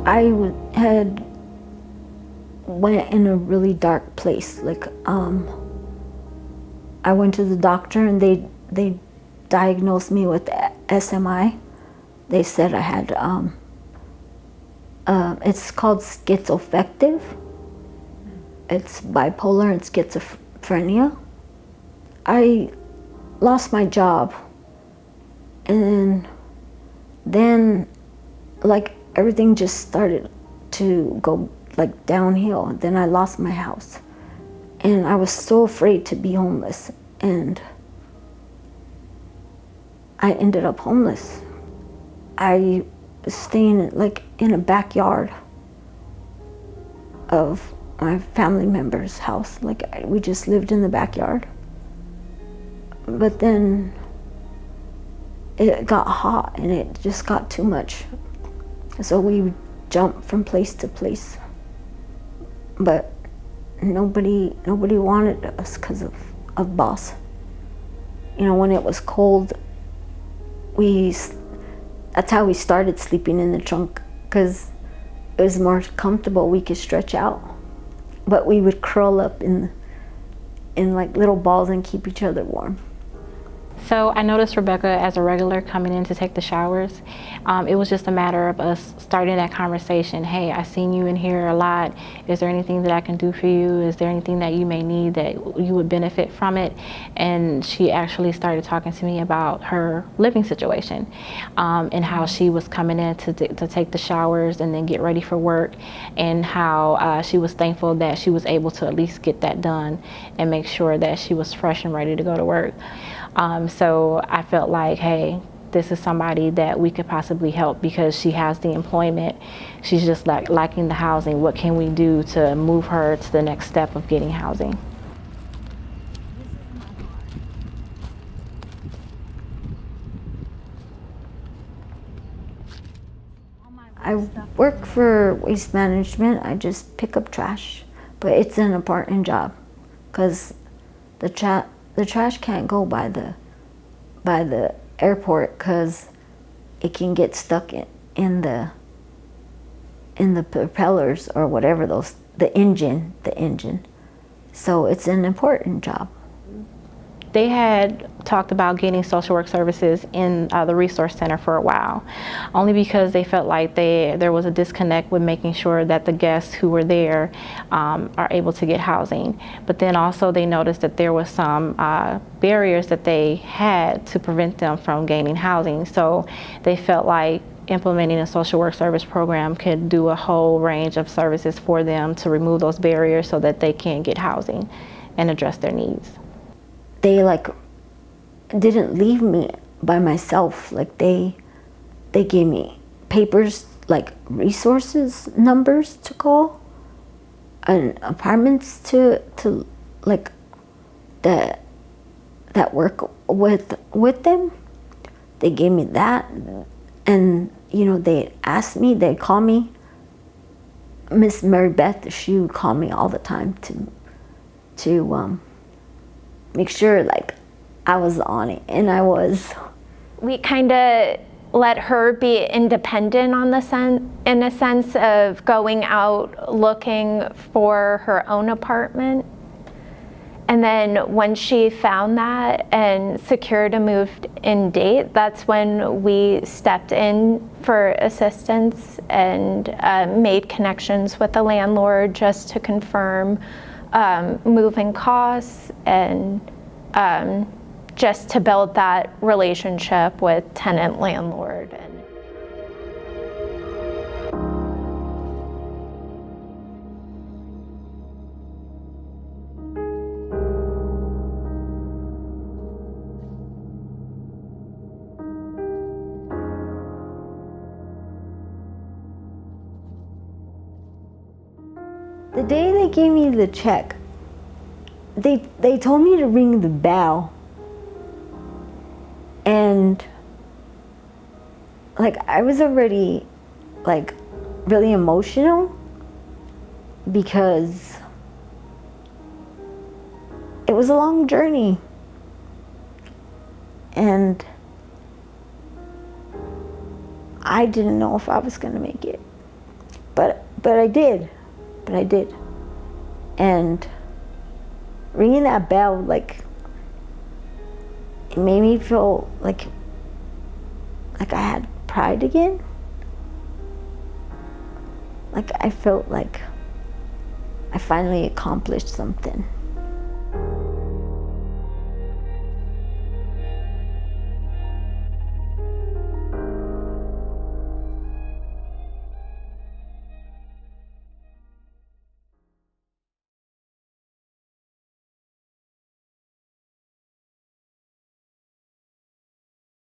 had went in a really dark place. Like, I went to the doctor and they diagnosed me with SMI. They said I had, it's called schizoaffective. It's bipolar and schizophrenia. I lost my job, and then like everything just started to go like downhill. Then I lost my house, and I was so afraid to be homeless, and I ended up homeless. I was staying like in a backyard of my family member's house. Like we just lived in the backyard. But then it got hot and it just got too much. So we jumped from place to place. But nobody wanted us because of boss. You know, when it was cold, that's how we started sleeping in the trunk, because it was more comfortable. We could stretch out. But we would curl up in like little balls and keep each other warm. So I noticed Rebecca as a regular coming in to take the showers. It was just a matter of us starting that conversation. Hey, I've seen you in here a lot. Is there anything that I can do for you? Is there anything that you may need that you would benefit from it? And she actually started talking to me about her living situation, and how she was coming in to take the showers and then get ready for work, and how she was thankful that she was able to at least get that done and make sure that she was fresh and ready to go to work. So I felt like, hey, this is somebody that we could possibly help, because she has the employment. She's just lacking the housing. What can we do to move her to the next step of getting housing? I work for waste management. I just pick up trash, but it's an important job because the trash can't go by the airport because it can get stuck in the propellers or whatever, the engine. So it's an important job. They had talked about getting social work services in the resource center for a while, only because they felt like there was a disconnect with making sure that the guests who were there are able to get housing. But then also they noticed that there was some barriers that they had to prevent them from gaining housing. So they felt like implementing a social work service program could do a whole range of services for them to remove those barriers so that they can get housing and address their needs. They like didn't leave me by myself. Like they gave me papers, like resources numbers to call, and apartments to like that work with them. They gave me that, and you know, they asked me, they'd call me. Miss Mary Beth, she would call me all the time to make sure like I was on it, and I was. We kind of let her be independent in a sense of going out looking for her own apartment. And then when she found that and secured a move-in date, that's when we stepped in for assistance and made connections with the landlord just to confirm moving costs and just to build that relationship with tenant landlord. The day they gave me the check, they told me to ring the bell. And like I was already like really emotional because it was a long journey. And I didn't know if I was gonna make it. But I did. But I did. And ringing that bell, like, it made me feel like I had pride again. Like I felt like I finally accomplished something.